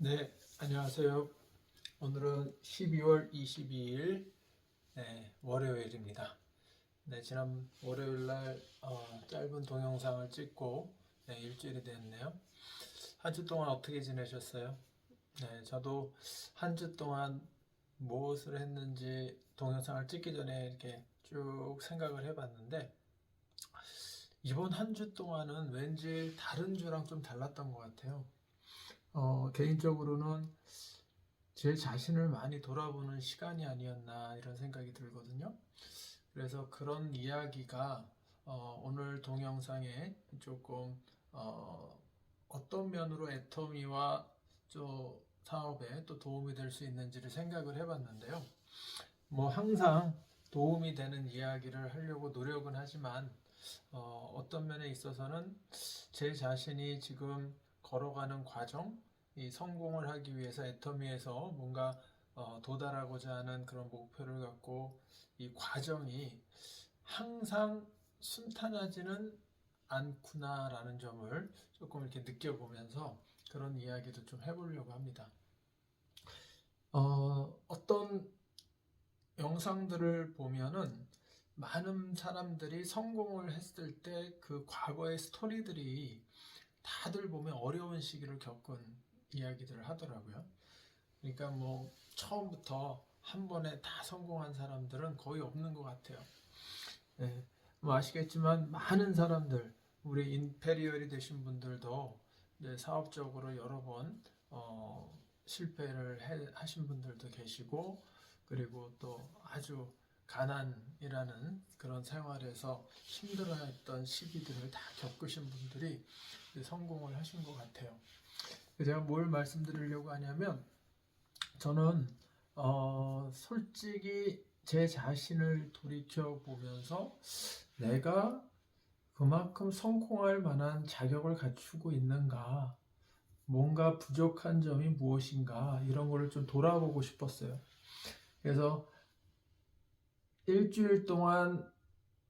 네, 안녕하세요. 오늘은 12월 22일 월요일입니다. 네, 지난 월요일 날 짧은 동영상을 찍고 일주일이 됐네요. 한 주 동안 어떻게 지내셨어요? 네, 저도 한 주 동안 무엇을 했는지 동영상을 찍기 전에 이렇게 쭉 생각을 해봤는데 이번 한 주 동안은 왠지 다른 주랑 좀 달랐던 것 같아요. 개인적으로는 제 자신을 많이 돌아보는 시간이 아니었나 이런 생각이 들거든요. 그래서 그런 이야기가 오늘 동영상에 조금 어떤 면으로 애터미와 또 사업에 또 도움이 될 수 있는지를 생각을 해봤는데요. 뭐 항상 도움이 되는 이야기를 하려고 노력은 하지만 어떤 면에 있어서는 제 자신이 지금 걸어가는 과정, 이 성공을 하기 위해서 애터미에서 뭔가 도달하고자 하는 그런 목표를 갖고 이 과정이 항상 순탄하지는 않구나라는 점을 조금 이렇게 느껴보면서 그런 이야기도 좀 해보려고 합니다. 어떤 영상들을 보면은 많은 사람들이 성공을 했을 때 그 과거의 스토리들이 다들 보면 어려운 시기를 겪은 이야기들을 하더라고요. 그러니까 뭐 처음부터 한 번에 다 성공한 사람들은 거의 없는 것 같아요. 네, 뭐 아시겠지만 많은 사람들, 우리 인페리얼이 되신 분들도 사업적으로 여러 번 실패를 하신 분들도 계시고, 그리고 또 아주 가난이라는 그런 생활에서 힘들어했던 시기들을 다 겪으신 분들이 성공을 하신 것 같아요. 제가 뭘 말씀드리려고 하냐면 저는 솔직히 제 자신을 돌이켜 보면서 내가 그만큼 성공할 만한 자격을 갖추고 있는가, 뭔가 부족한 점이 무엇인가 이런 거를 좀 돌아보고 싶었어요. 그래서 일주일 동안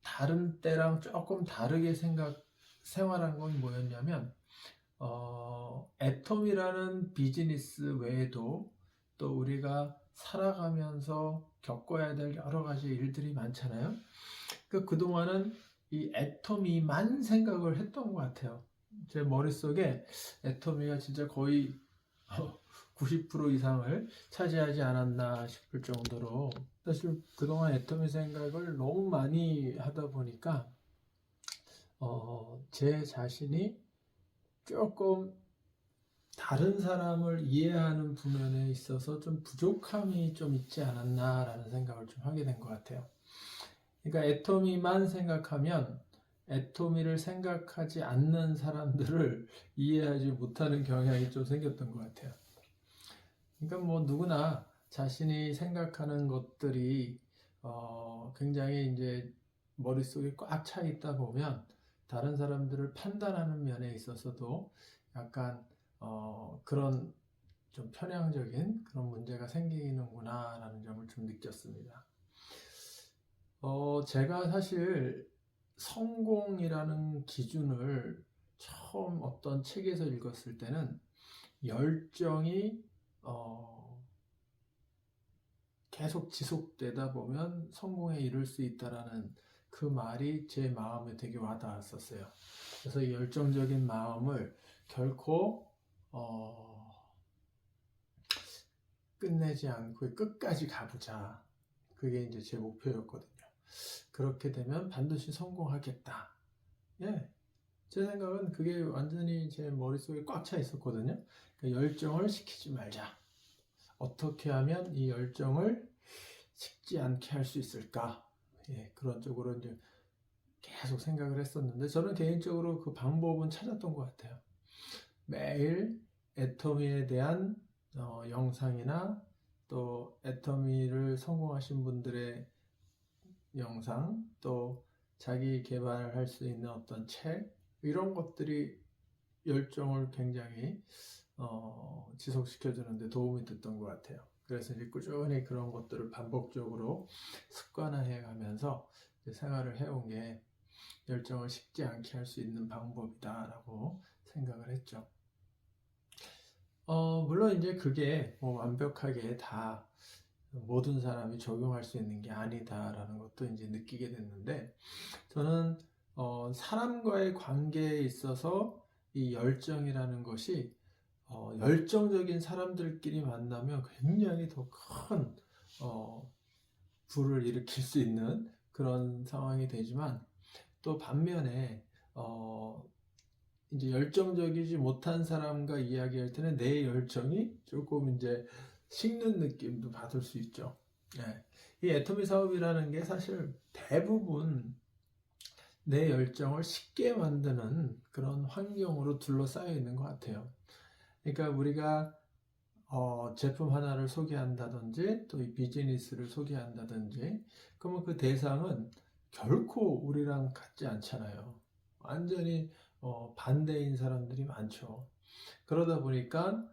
다른 때랑 조금 다르게 생활한 건 뭐였냐면 애텀이라는 비즈니스 외에도 또 우리가 살아가면서 겪어야 될 여러 가지 일들이 많잖아요. 그동안은 이 애터미만 생각을 했던 것 같아요. 제 머릿속에 애터미가 진짜 거의 90% 이상을 차지하지 않았나 싶을 정도로 사실 그동안 애터미 생각을 너무 많이 하다 보니까 제 자신이 조금 다른 사람을 이해하는 부분에 있어서 좀 부족함이 좀 있지 않았나라는 생각을 좀 하게 된 것 같아요. 그러니까 애토미만 생각하면 애토미를 생각하지 않는 사람들을 이해하지 못하는 경향이 좀 생겼던 것 같아요. 그러니까 뭐 누구나 자신이 생각하는 것들이 굉장히 이제 머릿속에 꽉 차 있다 보면 다른 사람들을 판단하는 면에 있어서도 약간 그런 좀 편향적인 그런 문제가 생기는구나라는 점을 좀 느꼈습니다. 제가 사실 성공이라는 기준을 처음 어떤 책에서 읽었을 때는 열정이 계속 지속되다 보면 성공에 이를 수 있다라는 그 말이 제 마음에 되게 와닿았었어요. 그래서 이 열정적인 마음을 결코 끝내지 않고 끝까지 가보자. 그게 이제 제 목표였거든요. 그렇게 되면 반드시 성공하겠다. 예. 제 생각은 그게 완전히 제 머릿속에 꽉 차 있었거든요. 그러니까 열정을 식히지 말자. 어떻게 하면 이 열정을 식지 않게 할 수 있을까? 예, 그런 쪽으로 이제 계속 생각을 했었는데 저는 개인적으로 그 방법은 찾았던 것 같아요. 매일 애터미에 대한 영상이나 또 애터미를 성공하신 분들의 영상, 또 자기 개발할 수 있는 어떤 책, 이런 것들이 열정을 굉장히 지속시켜주는데 도움이 됐던 것 같아요. 그래서 이제 꾸준히 그런 것들을 반복적으로 습관화해 가면서 생활을 해온 게 열정을 식지 않게 할 수 있는 방법이다라고 생각을 했죠. 물론 이제 그게 뭐 완벽하게 다 모든 사람이 적용할 수 있는 게 아니다라는 것도 이제 느끼게 됐는데, 저는 사람과의 관계에 있어서 이 열정이라는 것이 열정적인 사람들끼리 만나면 굉장히 더 큰 불을 일으킬 수 있는 그런 상황이 되지만, 또 반면에 이제 열정적이지 못한 사람과 이야기할 때는 내 열정이 조금 이제 식는 느낌도 받을 수 있죠. 예. 이 애토미 사업이라는 게 사실 대부분 내 열정을 식게 만드는 그런 환경으로 둘러싸여 있는 것 같아요. 그러니까 우리가 제품 하나를 소개한다든지 또 이 비즈니스를 소개한다든지, 그러면 그 대상은 결코 우리랑 같지 않잖아요. 완전히 반대인 사람들이 많죠. 그러다 보니까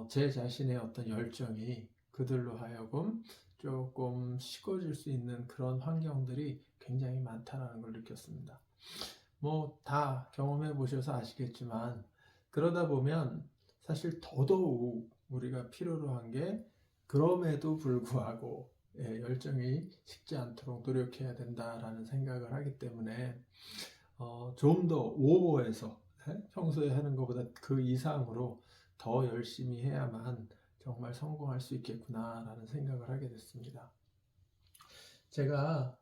제 자신의 어떤 열정이 그들로 하여금 조금 식어질 수 있는 그런 환경들이 굉장히 많다는 걸 느꼈습니다. 뭐 다 경험해 보셔서 아시겠지만, 그러다 보면 사실 더더욱 우리가 필요로 한 게, 그럼에도 불구하고 열정이 식지 않도록 노력해야 된다라는 생각을 하기 때문에 좀 더 오버해서 평소에 하는 것보다 그 이상으로 더 열심히 해야만 정말 성공할 수 있겠구나라는 생각을 하게 됐습니다. 제가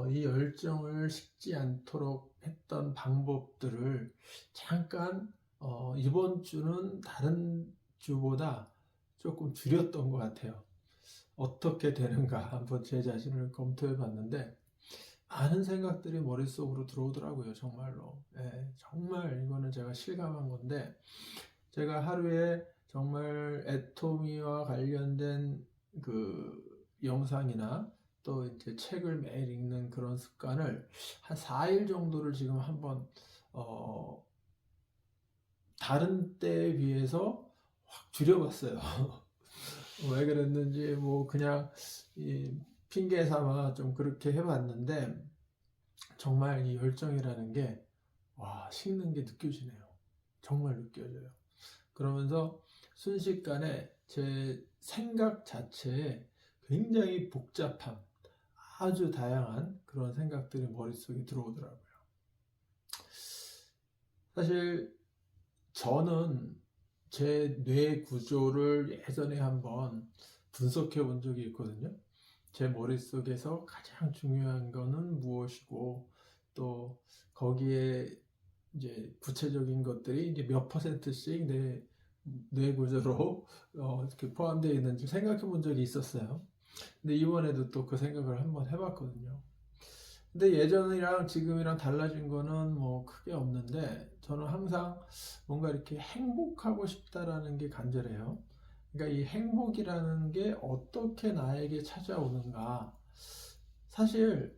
이 열정을 식지 않도록 했던 방법들을 잠깐 이번 주는 다른 주보다 조금 줄였던 것 같아요. 어떻게 되는가 한번 제 자신을 검토해 봤는데, 많은 생각들이 머릿속으로 들어오더라고요. 정말로. 예, 정말 이거는 제가 실감한 건데, 제가 하루에 정말 애토미와 관련된 그 영상이나 또 이제 책을 매일 읽는 그런 습관을 한 4일 정도를 지금 한번 다른 때에 비해서 확 줄여봤어요. 왜 그랬는지 뭐 그냥 핑계 삼아 좀 그렇게 해봤는데, 정말 이 열정이라는 게 식는 게 느껴지네요. 정말 느껴져요. 그러면서 순식간에 제 생각 자체에 굉장히 복잡함, 아주 다양한 그런 생각들이 머릿속에 들어오더라고요. 사실 저는 제 뇌 구조를 예전에 한번 분석해 본 적이 있거든요. 제 머릿속에서 가장 중요한 거는 무엇이고, 또 거기에 이제 구체적인 것들이 이제 몇 퍼센트씩 뇌 구조로 이렇게 포함되어 있는지 생각해 본 적이 있었어요. 근데 이번에도 또 그 생각을 한번 해봤거든요. 근데 예전이랑 지금이랑 달라진 거는 뭐 크게 없는데, 저는 항상 뭔가 이렇게 행복하고 싶다라는 게 간절해요. 그러니까 이 행복이라는 게 어떻게 나에게 찾아오는가. 사실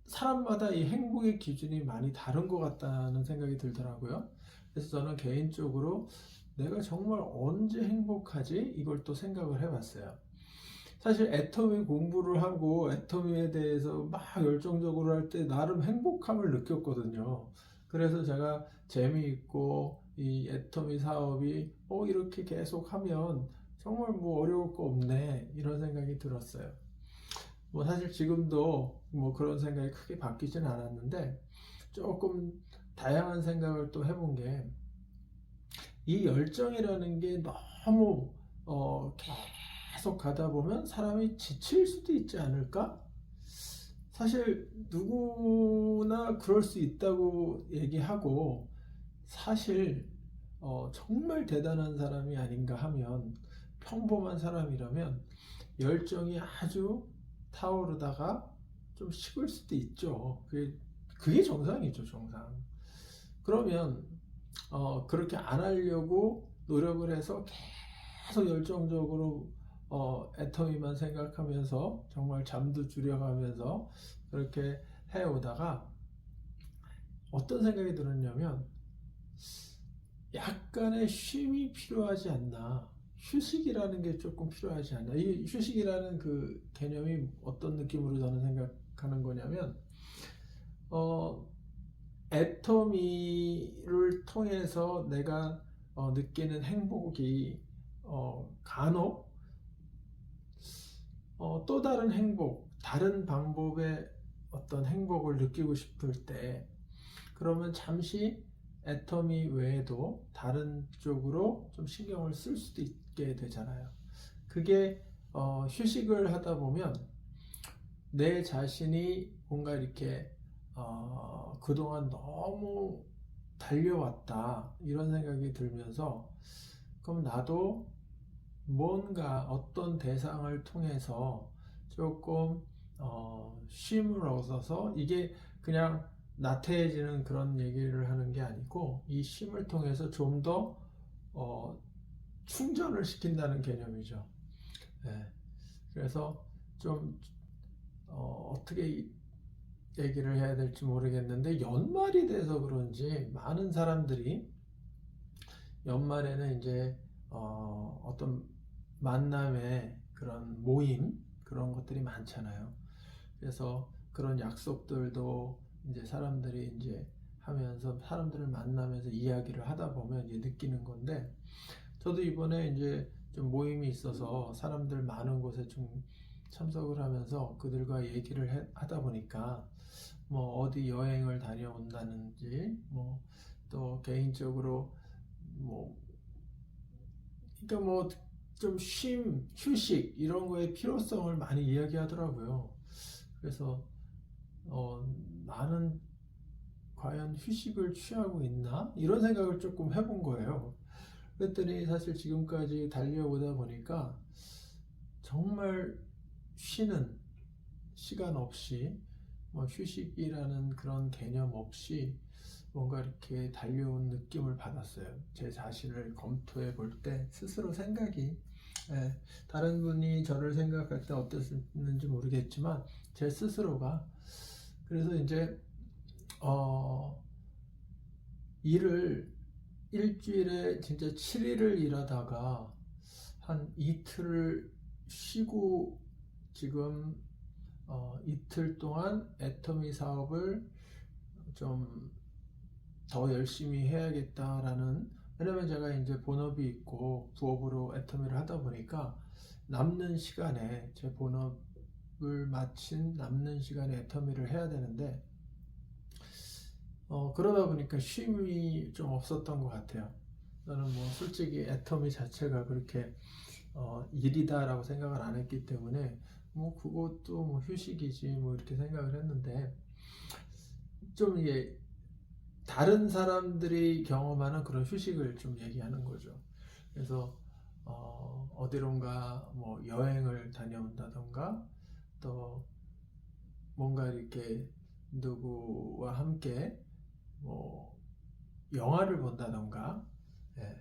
사람마다 이 행복의 기준이 많이 다른 것 같다는 생각이 들더라고요. 그래서 저는 개인적으로 내가 정말 언제 행복하지? 이걸 또 생각을 해봤어요. 사실 애터미 공부를 하고 애터미에 대해서 막 열정적으로 할 때 나름 행복함을 느꼈거든요. 그래서 제가 재미있고 이 애터미 사업이 이렇게 계속 하면 정말 뭐 어려울 거 없네, 이런 생각이 들었어요. 뭐 사실 지금도 뭐 그런 생각이 크게 바뀌진 않았는데, 조금 다양한 생각을 또 해본 게, 이 열정이라는 게 너무 계속 가다 보면 사람이 지칠 수도 있지 않을까? 사실 누구나 그럴 수 있다고 얘기하고, 사실 정말 대단한 사람이 아닌가 하면, 평범한 사람이라면 열정이 아주 타오르다가 좀 식을 수도 있죠. 그게 정상이죠, 정상. 그러면 그렇게 안 하려고 노력을 해서 계속 열정적으로 애터미만 생각하면서 정말 잠도 줄여가면서 그렇게 해오다가 어떤 생각이 들었냐면, 약간의 쉼이 필요하지 않나. 휴식이라는 게 조금 필요하지 않나. 이 휴식이라는 그 개념이 어떤 느낌으로 저는 생각하는 거냐면, 애터미를 통해서 내가 느끼는 행복이 간혹 또 다른 행복, 다른 방법의 어떤 행복을 느끼고 싶을 때, 그러면 잠시 애터미 외에도 다른 쪽으로 좀 신경을 쓸 수도 있게 되잖아요. 그게 휴식을 하다 보면 내 자신이 뭔가 이렇게 그동안 너무 달려왔다 이런 생각이 들면서, 그럼 나도 뭔가 어떤 대상을 통해서 조금 쉼을 얻어서, 이게 그냥 나태해지는 그런 얘기를 하는 게 아니고 이 쉼을 통해서 좀 더 충전을 시킨다는 개념이죠. 네. 그래서 좀 어떻게 얘기를 해야 될지 모르겠는데, 연말이 돼서 그런지 많은 사람들이 연말에는 이제 어떤 만남의 그런 모임, 그런 것들이 많잖아요. 그래서 그런 약속들도 이제 사람들이 이제 하면서, 사람들을 만나면서 이야기를 하다 보면 이제 느끼는 건데, 저도 이번에 이제 좀 모임이 있어서 사람들 많은 곳에 좀 참석을 하면서 그들과 얘기를 하다 보니까, 뭐 어디 여행을 다녀온다는지, 뭐 또 개인적으로 뭐, 그러니까 뭐 좀 휴식 이런 거의 필요성을 많이 이야기하더라고요. 그래서 나는 과연 휴식을 취하고 있나? 이런 생각을 조금 해본 거예요. 그랬더니 사실 지금까지 달려오다 보니까 정말 쉬는 시간 없이, 뭐 휴식이라는 그런 개념 없이 뭔가 이렇게 달려온 느낌을 받았어요. 제 자신을 검토해 볼 때 스스로 생각이, 다른 분이 저를 생각할 때 어땠는지 모르겠지만 제 스스로가, 그래서 이제 일을 일주일에 진짜 7일을 일하다가 한 이틀을 쉬고, 지금 이틀 동안 애터미 사업을 좀 더 열심히 해야겠다라는, 왜냐면 제가 이제 본업이 있고 부업으로 애터미를 하다 보니까 남는 시간에, 제 본업을 마친 남는 시간에 애터미를 해야 되는데, 그러다 보니까 쉼이 좀 없었던 것 같아요. 저는 뭐 솔직히 애터미 자체가 그렇게 일이다라고 생각을 안 했기 때문에 뭐 그것도 뭐 휴식이지 뭐 이렇게 생각을 했는데, 좀 이게 다른 사람들이 경험하는 그런 휴식을 좀 얘기하는 거죠. 그래서 어디론가 뭐 여행을 다녀온다던가, 또 뭔가 이렇게 누구와 함께 뭐 영화를 본다던가, 예,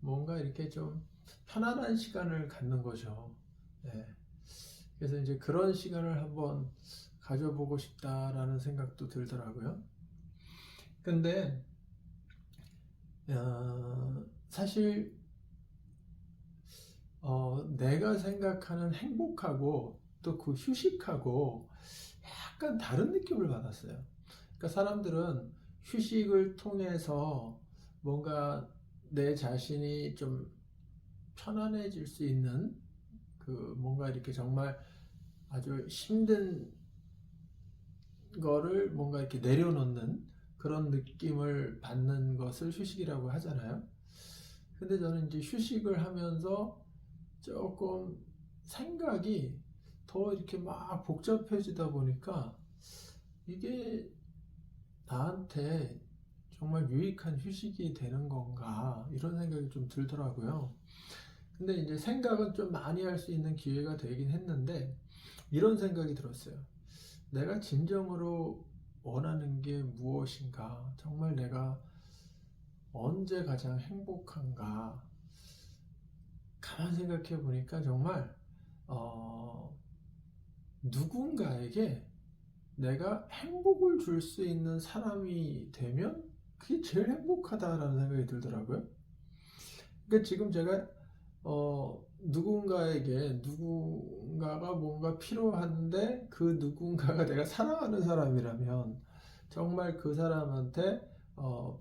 뭔가 이렇게 좀 편안한 시간을 갖는 거죠. 예, 그래서 이제 그런 시간을 한번 가져보고 싶다라는 생각도 들더라고요. 근데 사실 내가 생각하는 행복하고 또 그 휴식하고 약간 다른 느낌을 받았어요. 그러니까 사람들은 휴식을 통해서 뭔가 내 자신이 좀 편안해질 수 있는, 그 뭔가 이렇게 정말 아주 힘든 거를 뭔가 이렇게 내려놓는 그런 느낌을 받는 것을 휴식이라고 하잖아요. 근데 저는 이제 휴식을 하면서 조금 생각이 더 이렇게 막 복잡해지다 보니까 이게 나한테 정말 유익한 휴식이 되는 건가, 이런 생각이 좀 들더라고요. 근데 이제 생각은 좀 많이 할 수 있는 기회가 되긴 했는데, 이런 생각이 들었어요. 내가 진정으로 원하는 게 무엇인가? 정말 내가 언제 가장 행복한가? 가만 생각해 보니까 정말 누군가에게 내가 행복을 줄 수 있는 사람이 되면 그게 제일 행복하다라는 생각이 들더라고요. 그러니까 지금 제가 누군가에게, 누군가가 뭔가 필요한데 그 누군가가 내가 사랑하는 사람이라면 정말 그 사람한테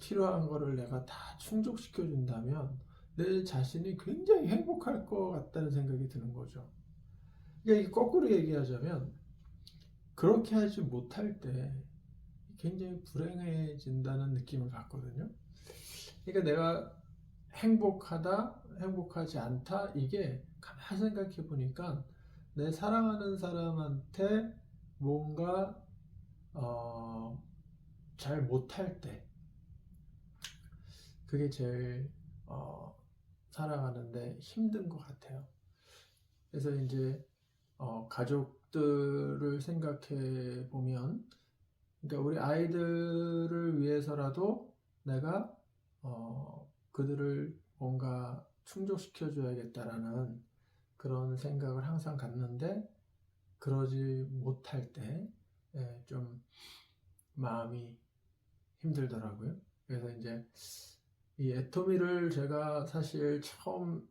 필요한 거를 내가 다 충족시켜 준다면 내 자신이 굉장히 행복할 것 같다는 생각이 드는 거죠. 그러니까 거꾸로 얘기하자면 그렇게 하지 못할 때 굉장히 불행해진다는 느낌을 받거든요. 그러니까 내가 행복하다, 행복하지 않다, 이게 가만히 생각해 보니까 내 사랑하는 사람한테 뭔가 잘 못할 때, 그게 제일 살아가는데 힘든 것 같아요. 그래서 이제 가족들을 생각해 보면, 그러니까 우리 아이들을 위해서라도 내가 그들을 뭔가 충족시켜 줘야겠다라는 그런 생각을 항상 갖는데, 그러지 못할 때 좀 마음이 힘들더라고요. 그래서 이제 이 애토미를 제가 사실 처음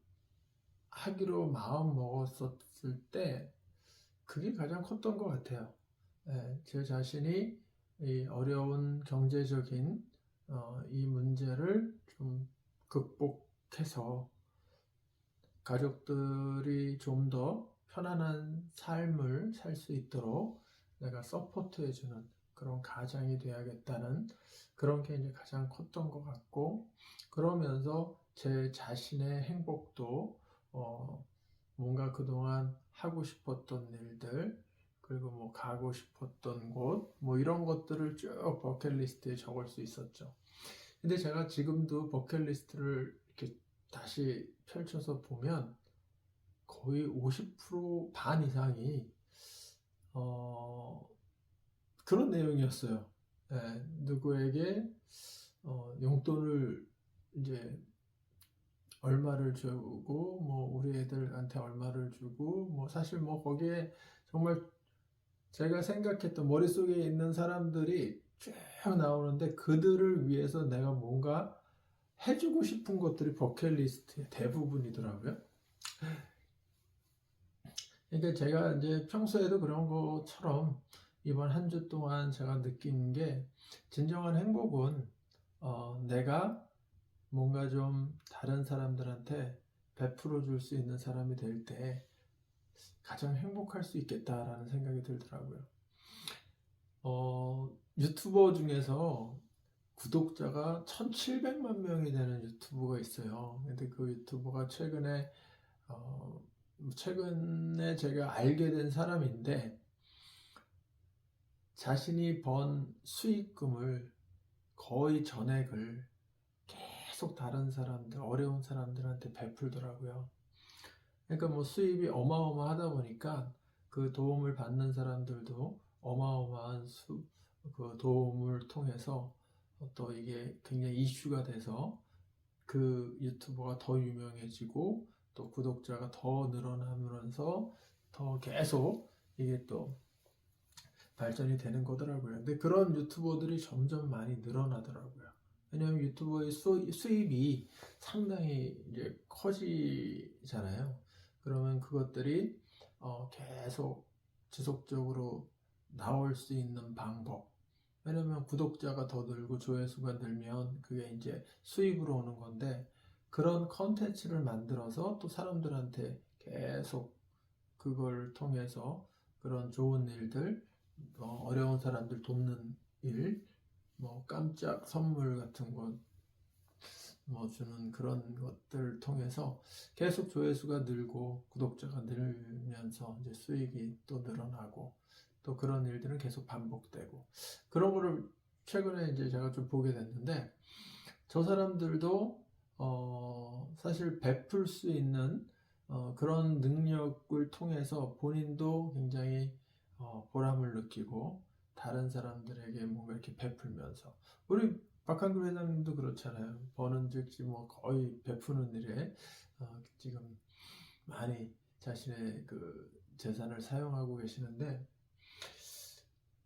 하기로 마음 먹었을 때 그게 가장 컸던 것 같아요. 제 자신이 이 어려운 경제적인 이 문제를 좀 극복해서 가족들이 좀 더 편안한 삶을 살 수 있도록 내가 서포트해주는 그런 가장이 돼야겠다는 그런 게 이제 가장 컸던 것 같고, 그러면서 제 자신의 행복도 뭔가 그동안 하고 싶었던 일들, 그리고 뭐 가고 싶었던 곳, 뭐 이런 것들을 쭉 버킷리스트에 적을 수 있었죠. 근데 제가 지금도 버킷리스트를 이렇게 다시 펼쳐서 보면 거의 50%반 이상이 그런 내용이었어요. 누구에게 용돈을 이제 얼마를 주고, 뭐 우리 애들한테 얼마를 주고, 뭐 사실 뭐 거기에 정말 제가 생각했던 머릿속에 있는 사람들이 쭉 나오는데, 그들을 위해서 내가 뭔가 해주고 싶은 것들이 버킷리스트의 대부분이더라고요. 그러니까 제가 이제 평소에도 그런 것처럼 이번 한 주 동안 제가 느낀 게, 진정한 행복은 내가 뭔가 좀 다른 사람들한테 베풀어 줄 수 있는 사람이 될 때 가장 행복할 수 있겠다라는 생각이 들더라고요. 유튜버 중에서 구독자가 1700만 명이 되는 유튜버가 있어요. 근데 그 유튜버가 최근에 제가 알게 된 사람인데, 자신이 번 수익금을 거의 전액을 계속 다른 사람들, 어려운 사람들한테 베풀더라고요. 그러니까 뭐 수입이 어마어마하다 보니까 그 도움을 받는 사람들도 어마어마한 그 도움을 통해서 또 이게 굉장히 이슈가 돼서 그 유튜버가 더 유명해지고, 또 구독자가 더 늘어나면서 더 계속 이게 또 발전이 되는 거더라고요. 근데 그런 유튜버들이 점점 많이 늘어나더라고요. 왜냐하면 유튜버의 수입이 상당히 이제 커지잖아요. 그러면 그것들이 계속 지속적으로 나올 수 있는 방법. 왜냐면 구독자가 더 늘고 조회수가 늘면 그게 이제 수입으로 오는 건데, 그런 컨텐츠를 만들어서 또 사람들한테 계속 그걸 통해서 그런 좋은 일들, 어려운 사람들 돕는 일, 뭐 깜짝 선물 같은 것 뭐 주는 그런 것들을 통해서 계속 조회수가 늘고 구독자가 늘면서 이제 수익이 또 늘어나고, 또 그런 일들은 계속 반복되고, 그런 거를 최근에 이제 제가 좀 보게 됐는데, 저 사람들도 사실 베풀 수 있는 그런 능력을 통해서 본인도 굉장히 보람을 느끼고, 다른 사람들에게 뭔가 이렇게 베풀면서, 우리 박한글 회장님도 그렇잖아요. 버는 즉시 뭐 거의 베푸는 일에 지금 많이 자신의 그 재산을 사용하고 계시는데,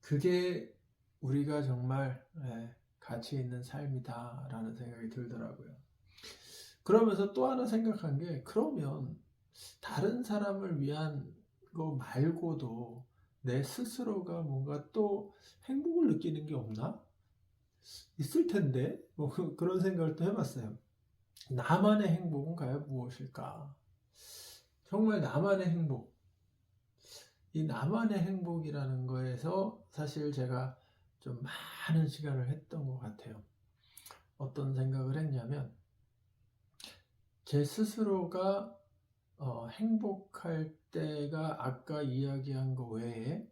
그게 우리가 정말 가치 있는 삶이다라는 생각이 들더라고요. 그러면서 또 하나 생각한 게, 그러면 다른 사람을 위한 거 말고도 내 스스로가 뭔가 또 행복을 느끼는 게 없나? 있을 텐데 뭐 그런 생각을 또 해봤어요. 나만의 행복은 과연 무엇일까? 정말 나만의 행복. 이 나만의 행복이라는 거에서 사실 제가 좀 많은 시간을 했던 것 같아요. 어떤 생각을 했냐면 제 스스로가 행복할 때가 아까 이야기한 거 외에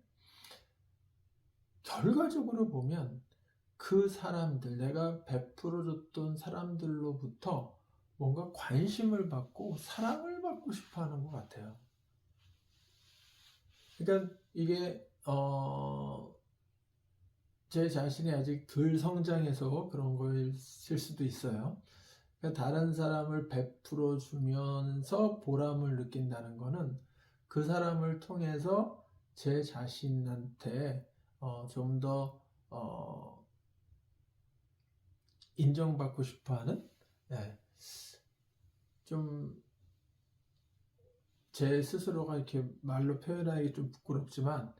결과적으로 보면 그 사람들, 내가 베풀어줬던 사람들로부터 뭔가 관심을 받고 사랑을 받고 싶어 하는 것 같아요. 그러니까 이게 제 자신이 아직 덜 성장해서 그런 거일 수도 있어요. 그러니까 다른 사람을 베풀어 주면서 보람을 느낀다는 거는 그 사람을 통해서 제 자신한테 좀 더 인정받고 싶어하는, 네. 좀 제 스스로가 이렇게 말로 표현하기 좀 부끄럽지만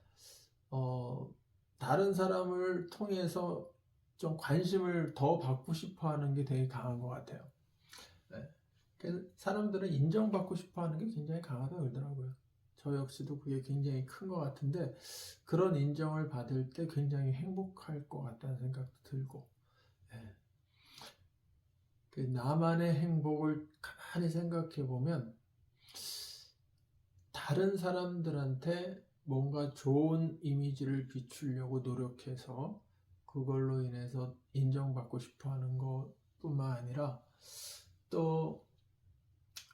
다른 사람을 통해서 좀 관심을 더 받고 싶어하는 게 되게 강한 것 같아요. 네. 그래서 사람들은 인정받고 싶어하는 게 굉장히 강하다고 그러더라고요. 저 역시도 그게 굉장히 큰 것 같은데 그런 인정을 받을 때 굉장히 행복할 것 같다는 생각도 들고, 네. 그 나만의 행복을 가만히 생각해 보면 다른 사람들한테 뭔가 좋은 이미지를 비추려고 노력해서 그걸로 인해서 인정받고 싶어 하는 것뿐만 아니라 또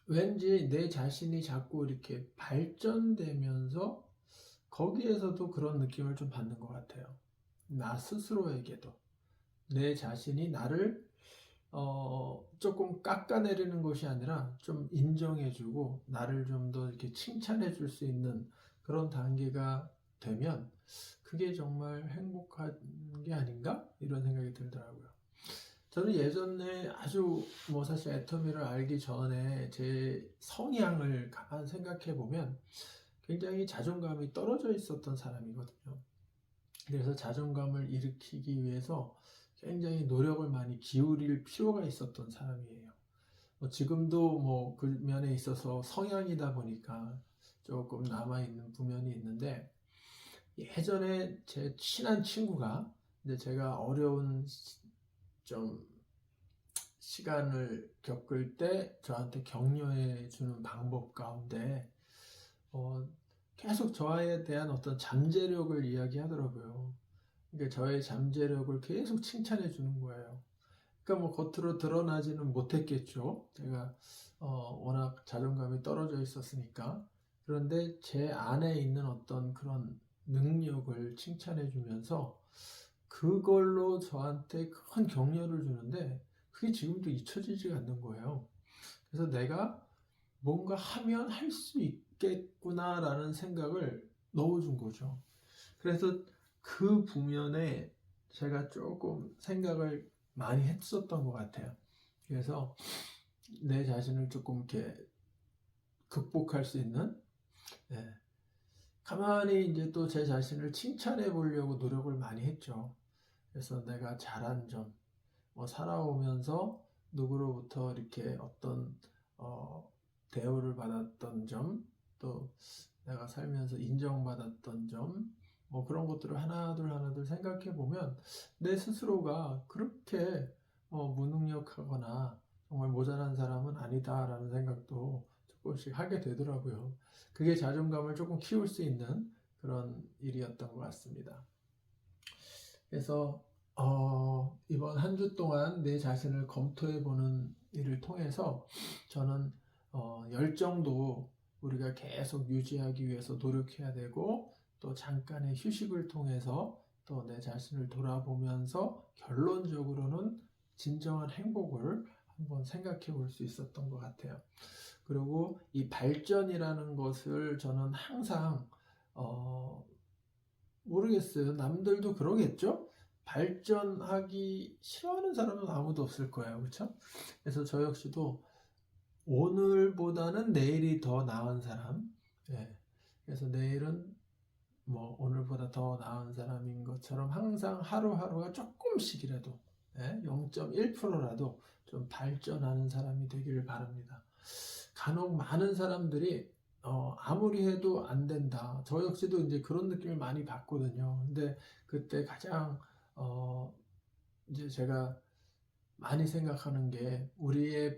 왠지 내 자신이 자꾸 이렇게 발전되면서 거기에서도 그런 느낌을 좀 받는 것 같아요. 나 스스로에게도 내 자신이 나를 조금 깎아내리는 것이 아니라 좀 인정해주고 나를 좀 더 이렇게 칭찬해 줄 수 있는 그런 단계가 되면 그게 정말 행복한 게 아닌가? 이런 생각이 들더라고요. 저는 예전에 아주 뭐 사실 애터미를 알기 전에 제 성향을 가만 생각해 보면 굉장히 자존감이 떨어져 있었던 사람이거든요. 그래서 자존감을 일으키기 위해서 굉장히 노력을 많이 기울일 필요가 있었던 사람이에요. 지금도 뭐 그 면에 있어서 성향이다 보니까 조금 남아있는 부면이 있는데 예전에 제 친한 친구가 이제 제가 어려운 좀 시간을 겪을 때 저한테 격려해 주는 방법 가운데 계속 저에 대한 어떤 잠재력을 이야기하더라고요. 그러니까 저의 잠재력을 계속 칭찬해 주는 거예요. 그러니까 뭐 겉으로 드러나지는 못했겠죠. 제가 워낙 자존감이 떨어져 있었으니까. 그런데 제 안에 있는 어떤 그런 능력을 칭찬해 주면서 그걸로 저한테 큰 격려를 주는데 그게 지금도 잊혀지지가 않는 거예요. 그래서 내가 뭔가 하면 할 수 있겠구나라는 생각을 넣어준 거죠. 그래서 그 부면에 제가 조금 생각을 많이 했었던 것 같아요. 그래서 내 자신을 조금 이렇게 극복할 수 있는, 네. 가만히 이제 또 제 자신을 칭찬해 보려고 노력을 많이 했죠. 그래서 내가 잘한 점, 뭐 살아오면서 누구로부터 이렇게 어떤 대우를 받았던 점, 또 내가 살면서 인정받았던 점, 뭐 그런 것들을 하나둘 생각해 보면 내 스스로가 그렇게 무능력하거나 정말 모자란 사람은 아니다라는 생각도 조금씩 하게 되더라고요. 그게 자존감을 조금 키울 수 있는 그런 일이었던 것 같습니다. 그래서 이번 한 주 동안 내 자신을 검토해 보는 일을 통해서 저는 열정도 우리가 계속 유지하기 위해서 노력해야 되고 또 잠깐의 휴식을 통해서 또 내 자신을 돌아보면서 결론적으로는 진정한 행복을 한번 생각해 볼 수 있었던 것 같아요. 그리고 이 발전이라는 것을 저는 항상 모르겠어요. 남들도 그러겠죠? 발전하기 싫어하는 사람은 아무도 없을 거예요. 그렇죠? 그래서 저 역시도 오늘보다는 내일이 더 나은 사람, 예. 그래서 내일은 뭐 오늘보다 더 나은 사람인 것처럼 항상 하루하루가 조금씩이라도 0.1%라도 좀 발전하는 사람이 되기를 바랍니다. 간혹 많은 사람들이 아무리 해도 안 된다. 저 역시도 이제 그런 느낌을 많이 받거든요. 근데 그때 가장 이제 제가 많이 생각하는 게 우리의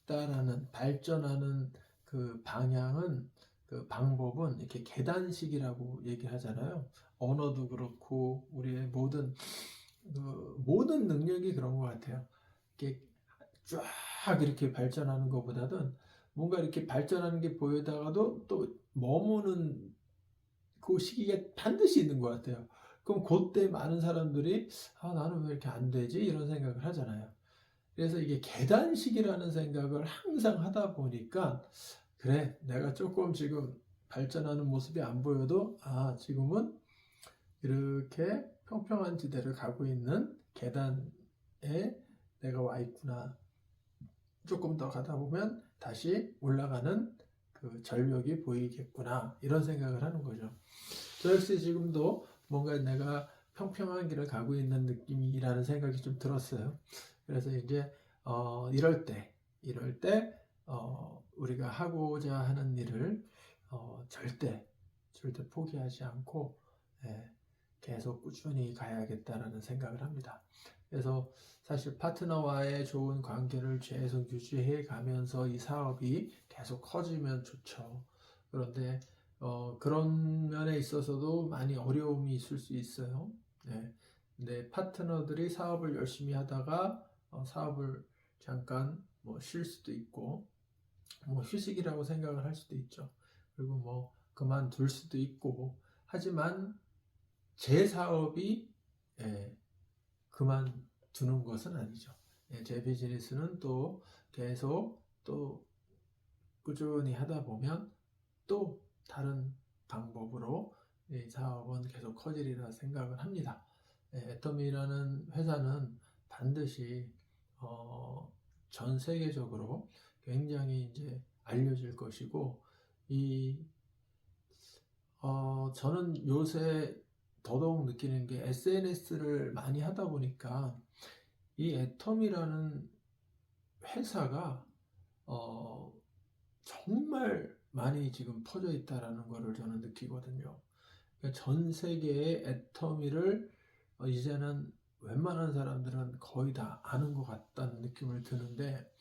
발전하는 그 방향은 그 방법은 이렇게 계단식이라고 얘기하잖아요. 언어도 그렇고 우리의 모든 능력이 그런 것 같아요. 이렇게 쫙 이렇게 발전하는 것보다는 뭔가 이렇게 발전하는 게 보이다가도 또 머무는 그 시기가 반드시 있는 것 같아요. 그럼 그때 많은 사람들이 나는 왜 이렇게 안 되지? 이런 생각을 하잖아요. 그래서 이게 계단식이라는 생각을 항상 하다 보니까 그래, 내가 조금 지금 발전하는 모습이 안 보여도 지금은 이렇게 평평한 지대를 가고 있는 계단에 내가 와 있구나. 조금 더 가다 보면 다시 올라가는 그 절벽이 보이겠구나. 이런 생각을 하는 거죠. 저 역시 지금도 뭔가 내가 평평한 길을 가고 있는 느낌이라는 생각이 좀 들었어요. 그래서 이제 이럴 때 우리가 하고자 하는 일을 절대 포기하지 않고 계속 꾸준히 가야겠다라는 생각을 합니다. 그래서 사실 파트너와의 좋은 관계를 계속 유지해 가면서 이 사업이 계속 커지면 좋죠. 그런데 그런 면에 있어서도 많이 어려움이 있을 수 있어요. 근데 파트너들이 사업을 열심히 하다가 사업을 잠깐 쉴 수도 있고 휴식이라고 생각을 할 수도 있죠. 그리고 그만둘 수도 있고 하지만 제 사업이 그만두는 것은 아니죠. 제 비즈니스는 또 계속 또 꾸준히 하다 보면 또 다른 방법으로 이 사업은 계속 커지리라 생각을 합니다. 애터미라는 회사는 반드시 전 세계적으로 굉장히 이제 알려질 것이고 저는 요새 더더욱 느끼는 게 SNS를 많이 하다 보니까 이 애텀이라는 회사가 정말 많이 지금 퍼져 있다라는 것을 저는 느끼거든요. 그러니까 전 세계의 애터미를 이제는 웬만한 사람들은 거의 다 아는 것 같다는 느낌을 드는데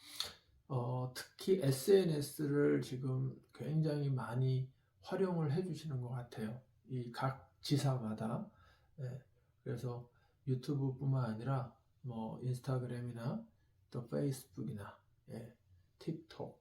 특히 SNS를 지금 굉장히 많이 활용을 해주시는 것 같아요. 이 각 지사마다. 그래서 유튜브뿐만 아니라 인스타그램이나 또 페이스북이나 틱톡.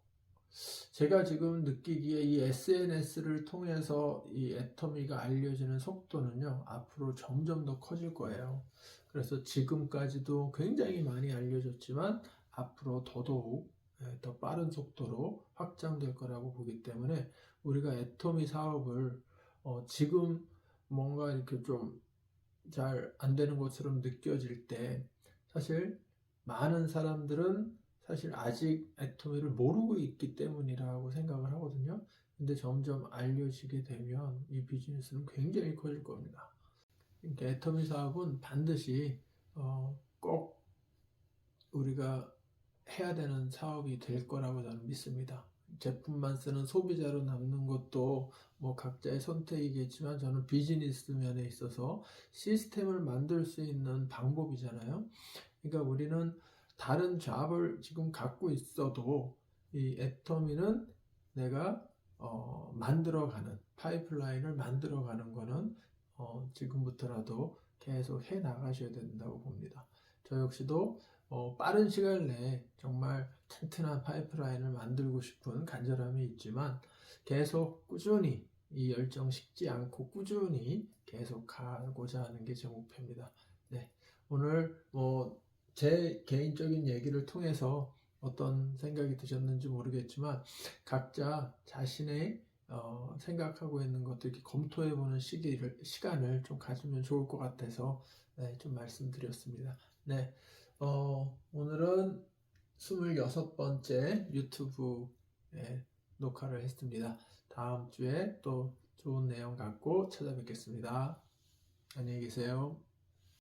제가 지금 느끼기에 이 SNS를 통해서 이 애터미가 알려지는 속도는요, 앞으로 점점 더 커질 거예요. 그래서 지금까지도 굉장히 많이 알려졌지만 앞으로 더더욱 더 빠른 속도로 확장될 거라고 보기 때문에 우리가 애터미 사업을 지금 뭔가 이렇게 좀 잘 안 되는 것처럼 느껴질 때 사실 많은 사람들은 사실 아직 애터미를 모르고 있기 때문이라고 생각을 하거든요. 근데 점점 알려지게 되면 이 비즈니스는 굉장히 커질 겁니다. 그러니까 애터미 사업은 반드시 꼭 우리가 해야 되는 사업이 될 거라고 저는 믿습니다. 제품만 쓰는 소비자로 남는 것도 각자의 선택이겠지만 저는 비즈니스 면에 있어서 시스템을 만들 수 있는 방법이잖아요. 그러니까 우리는 다른 잡을 지금 갖고 있어도 이 애터미는 내가 만들어가는 파이프라인을 만들어가는 거는 지금부터라도 계속 해 나가셔야 된다고 봅니다. 저 역시도 빠른 시간 내에 정말 튼튼한 파이프라인을 만들고 싶은 간절함이 있지만 계속 꾸준히 이 열정 식지 않고 꾸준히 계속 가고자 하는 게 제 목표입니다. 네, 오늘 제 개인적인 얘기를 통해서 어떤 생각이 드셨는지 모르겠지만 각자 자신의 생각하고 있는 것들 이렇게 검토해보는 시간을 좀 가지면 좋을 것 같아서 좀 말씀드렸습니다. 네, 오늘은 26번째 유튜브 녹화를 했습니다. 다음 주에 또 좋은 내용 갖고 찾아뵙겠습니다. 안녕히 계세요.